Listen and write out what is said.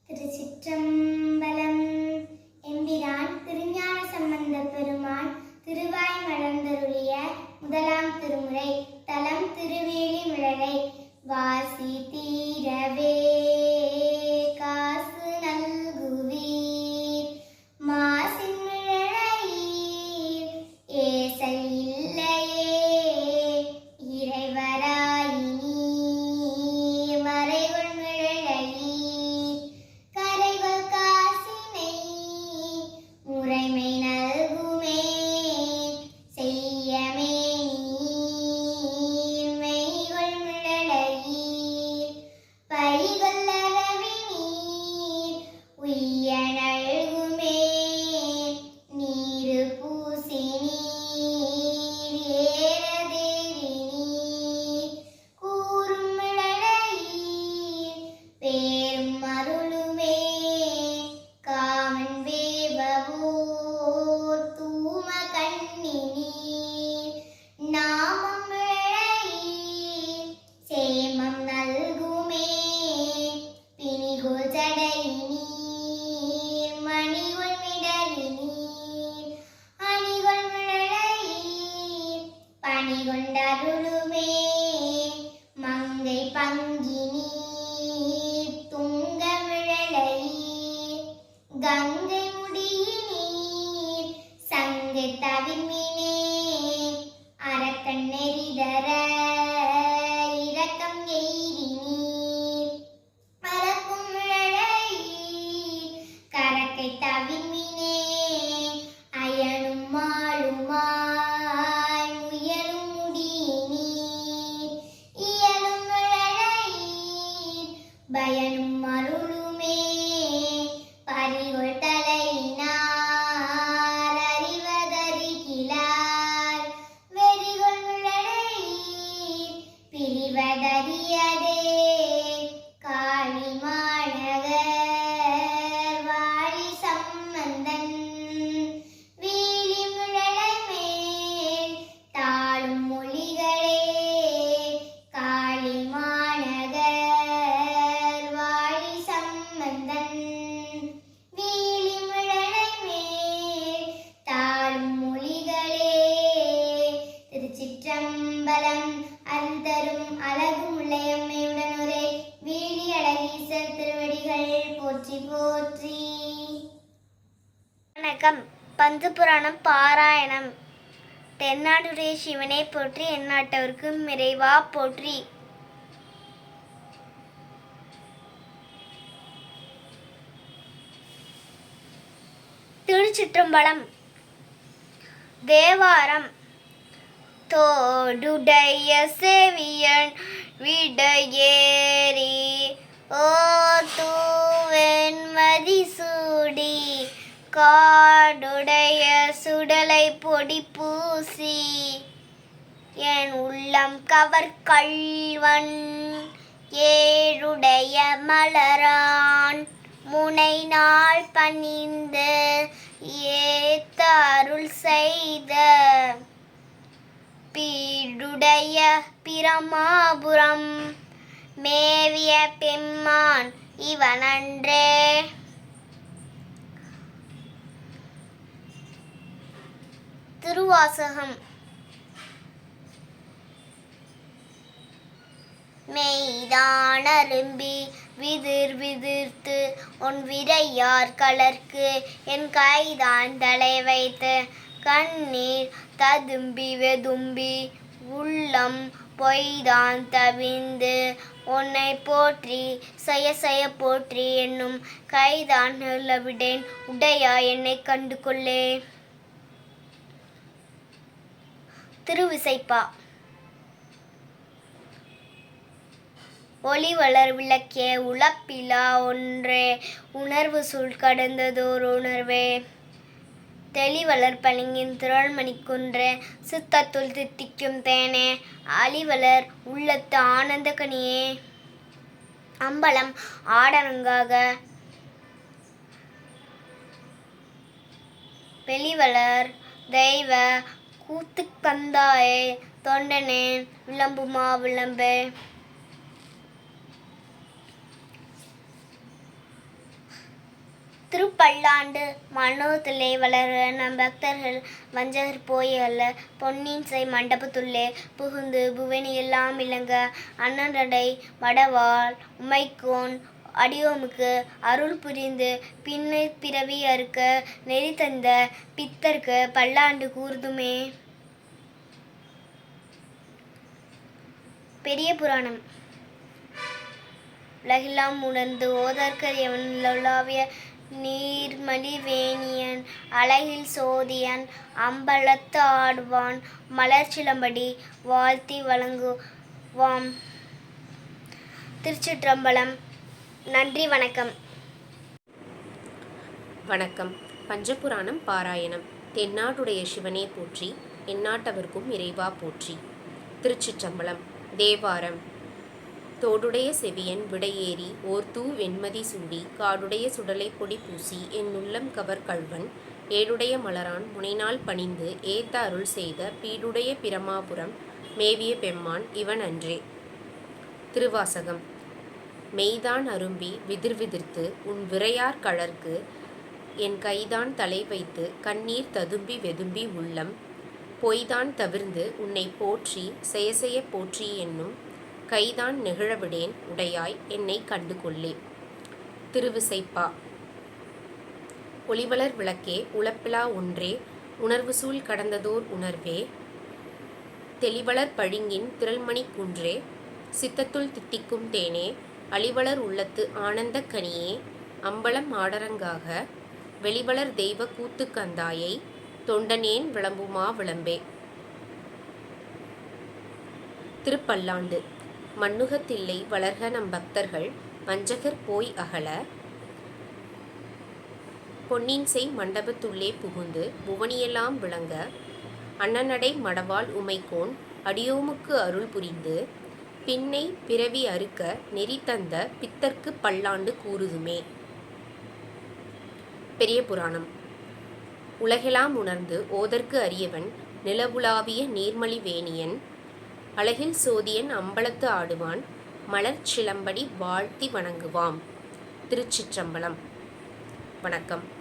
திருச்சிற்றம்பலம். எம்பிரான் திருஞான சம்பந்தப் பெருமான் திருவாய் மலர்ந்தருளிய முதலாம் திருமுறை. தலம் திருவேலி மிழலை. வாசி தீரவே காசு நல்குவீர், மாசின் மிழலையீர் ஏசல் இல்லையே இறைவராயினீர். மறைகள் மிழலையீர் கரைகள் காசினை முறைமை நல்குமே செய்யமே நீர். மெய்கள் மிழலையீர் பரிகள் அரவினீர் உய்ய நல்குமே நீரு பூசி நீர் ஏறதேறி நீர். கூறும் மிழலையீர் பேரும் அருளுமே காமன் வேவவோர் தூம கண்ணி நீர். நாமம் மிழலையீர் சேமம் நல்குமே பிணிகொள் ஜடை நீர். மணிகொள் மிடறி நீர் அணிகொள் மிழலையீர் பணிகொண்டருளுமே மங்கை பங்கி நீர். துங்க மிழலையீர் கங்கை முடியினீர் சங்கை தவிர்மினே அரக்கன் நெறிதர இரக்கம் எய்தி நீர். பறக்கும் மிழலையீர் கரக்கை தவிர்மினே அயனும் மாளுமாய் முயலும் முடியினீர். இயலும் மிழலையீர் பயனும் அருளுமே பரிகொள் தலையினார் அறிவதறிகிலார். வெறிகொள் மிழலையீர் பிரிவதறியதே காளி மாநகர் வாழி சம்பந்தன். வீழி மிழலை மேல் தாழும் மொழிகளே காளி மாநகர் வாழி சம்பந்தன். வீழி மிழலை மேல் தாழும் மொழிகளே. திருச்சிற்றம்பலம். அருள் தரும் அழகு முல்லையம்மையுடனுரை வீழி அழகீசர் திருவடிகள் போற்றி போற்றி. வணக்கம். பந்து புராணம் பாராயணம். தென்னாடுடைய சிவனை போற்றி, எந்நாட்டவர்க்கும் இறைவா போற்றி. திருச்சிற்றம்பலம். தேவாரம். தோடுடைய செவியன் விடையேறி ஓதூவெண்மதி சூடி காடுடைய சுடலை பொடி பூசி என் உள்ளம் கவர் கள்வன் ஏழுடைய மலரான் முனை நாள் பணிந்து ஏத்த அருள் செய்த பீடுடைய பிரமாபுரம் மேவிய பெம்மான் இவனன்றே. திருவாசகம். மெய்தான் அரும்பி விதிர் விதிர்த்து உன் விரையார் கலர்க்கு என் கைதான் தலை வைத்து கண்ணீர் ததும்பி வெதும்பி உள்ளம் பொய்தான் தவிந்து உன்னை போற்றி செய்ய செய்ய போற்றி என்னும் கைதான் விடேன் உடையா என்னை கண்டு கொள்ளே. திருவிசைப்பா. ஒளிவளர் விளக்கிய உழப்பிலா ஒன்றே உணர்வு சூழ் கடந்ததோர் உணர்வே. தெளிவளர் பளிங்கின் திரள்மணி குன்றே சித்தத்துள் தித்திக்கும் தேனே அழிவளர் உள்ளத்து ஆனந்த கனியே. அம்பலம் ஆடரங்காக வெளிவளர் தெய்வ கூத்துக்கந்தாயே தொண்டனேன் விளம்புமா விளம்பே. திருப்பல்லாண்டு மண்டபத்திலே வளர நம் பக்தர்கள் வஞ்சகர் போய் அல்ல பொன்னின் செய் மண்டபத்துள்ளே புகுந்து புவனியெல்லாம் இளங்க அண்ணனடை வடவாள் உமைக்கோன் அடியோமுக்கு அருள் புரிந்து பின்னை பிறவி அறுக்க நெறி தந்த பித்தர்க்கு பல்லாண்டு கூறுதுமே. பெரிய புராணம். உலகெல்லாம் உணர்ந்து ஓதற்கரியவன் லொல்லாவிய நீர்மலி வேணியன் அழகில் சோதியன் அம்பலத்து ஆடுவான் மலர்ச்சிலம்படி வாழ்த்தி வழங்குவாம். திருச்சிற்றம்பலம். நன்றி, வணக்கம். வணக்கம். பஞ்சபுராணம் பாராயணம். தென்னாடுடைய சிவனே போற்றி, எந்நாட்டவர்க்கும் இறைவா போற்றி. திருச்சிற்றம்பலம். தேவாரம். தோடுடைய செவியன் விடையேறி ஓர்தூ வெண்மதி சூடி காடுடைய சுடலை பொடி பூசி என் உள்ளம் கவர் கள்வன் ஏடுடைய மலரான் முனைநாள் பணிந்து ஏத்த அருள் செய்த பீடுடைய பிரமாபுரம் மேவிய பெம்மான் இவன் அன்றே. திருவாசகம். மெய்தான் அரும்பி விதிர்விதிர்த்து உன் விரையார் கழற்கு என் கைதான் தலை வைத்து கண்ணீர் ததும்பி வெதும்பி உள்ளம் பொய்தான் தவிர்ந்து உன்னை போற்றி செயசெய போற்றி என்னும் கைதான் நெகிழவிடேன் உடையாய் என்னை கண்டு கொள்ளே. திருவிசைப்பா. ஒளிவளர் விளக்கே உளப்பிலா ஒன்றே உணர்வு சூழ் கடந்ததோர் உணர்வே தெளிவளர் பழிங்கின் திரள்மணி குன்றே சித்தத்துள் தித்திக்கும் தேனே அளிவளர் உள்ளத்து ஆனந்தக் கனியே அம்பலம் ஆடரங்காக வெளிவளர் தெய்வ கூத்துக்கந்தாயை தொண்டனேன் விளம்புமா விளம்பே. திருப்பல்லாண்டு. மண்ணுகத்தில்லை வளர்க நம் பக்தர்கள் வஞ்சகர் போய் அகல பொன்னின் செய் மண்டபத்துள்ளே புகுந்து புவனியெல்லாம் விளங்க அண்ணனடை மடவாள் உமைக்கோன் அடியோமுக்கு அருள் புரிந்து பின்னை பிறவி அறுக்க நெறி தந்த பித்தர்க்கு பல்லாண்டு கூறுதுமே. பெரிய புராணம். உலகெல்லாம் உணர்ந்து ஓதற்கு அரியவன் நிலவுலாவிய நீர்மலி வேணியன் அழகில் சோதியன் அம்பலத்து ஆடுவான் மலர்ச்சிலம்படி வாழ்த்தி வணங்குவாம். திருச்சிற்றம்பலம். வணக்கம்.